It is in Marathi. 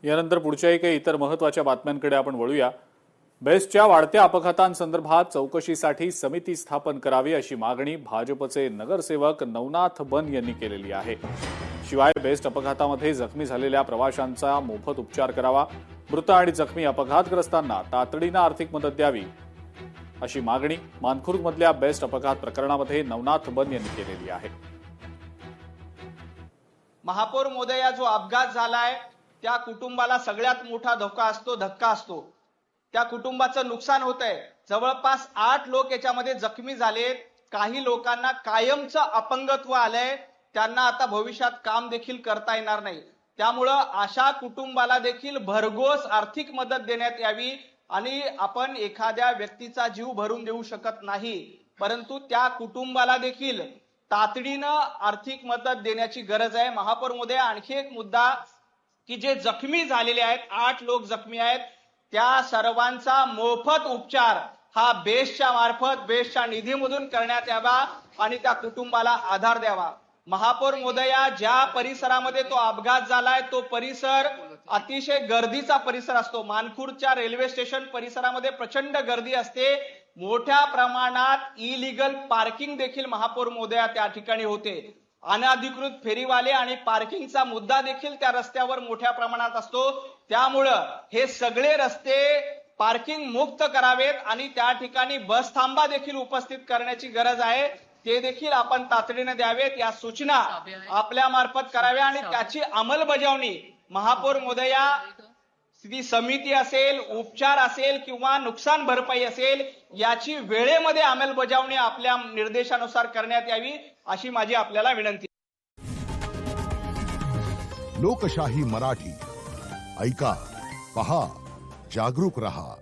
यानंतर पुढच्याही काही इतर महत्त्वाच्या बातम्यांकडे आपण वळूया। बेस्टच्या वाढत्या अपघातांसंदर्भात चौकशीसाठी समिती स्थापन करावी अशी मागणी भाजपचे नगरसेवक नवनाथ बन यांनी केलेली आहे। शिवाय बेस्ट अपघातामध्ये जखमी झालेल्या प्रवाशांचा मोफत उपचार करावा, मृत आणि जखमी अपघातग्रस्तांना तातडीने आर्थिक मदत द्यावी अशी मागणी मानखुर्दमधल्या बेस्ट अपघात प्रकरणामध्ये नवनाथ बन यांनी केलेली आहे। महापौर महोदया, जो अपघात झालाय त्या कुटुंबाला सगळ्यात मोठा धक्का असतो। त्या कुटुंबाचं नुकसान होतंय। जवळपास 8 लोक याच्यामध्ये जखमी झालेत। काही लोकांना कायमचं अपंगत्व आलंय, त्यांना आता भविष्यात काम देखील करता येणार नाही। त्यामुळं अशा कुटुंबाला देखील भरघोस आर्थिक मदत देण्यात यावी। आणि आपण एखाद्या व्यक्तीचा जीव भरून देऊ शकत नाही, परंतु त्या कुटुंबाला देखील तातडीनं आर्थिक मदत देण्याची गरज आहे। महापौर महोदय, आणखी एक मुद्दा की जे जखमी झालेले आहेत, 8 लोक जखमी आहेत, त्या सर्वांचा मोफत उपचार हा बेस्टच्या मार्फत बेस्टच्या निधीमधून करण्यात यावा आणि त्या कुटुंबाला आधार द्यावा। महापौर महोदया, ज्या परिसरामध्ये तो अपघात झालाय तो परिसर अतिशय गर्दीचा परिसर असतो। मानखुर्दच्या रेल्वे स्टेशन परिसरामध्ये प्रचंड गर्दी असते। मोठ्या प्रमाणात इलिगल पार्किंग देखील महापौर महोदया त्या ठिकाणी होते। अनधिकृत फेरीवाले आणि पार्किंगचा मुद्दा देखील त्या रस्त्यावर मोठ्या प्रमाणात असतो। त्यामुळं हे सगळे रस्ते पार्किंग मुक्त करावेत आणि त्या ठिकाणी बस थांबा देखील उपस्थित करण्याची गरज आहे। ते देखील आपण तातडीने द्यावेत, या सूचना आपल्या मार्फत कराव्या आणि त्याची अंमलबजावणी महापौर महोदया, ती समिती असेल, उपचार असेल किंवा नुकसान भरपाई असेल, याची वेळेमध्ये अंमलबजावणी आपल्या निर्देशानुसार करण्यात यावी अशी माझी आपल्याला विनंती। लोकशाही मराठी ऐका, पहा, जागरूक रहा।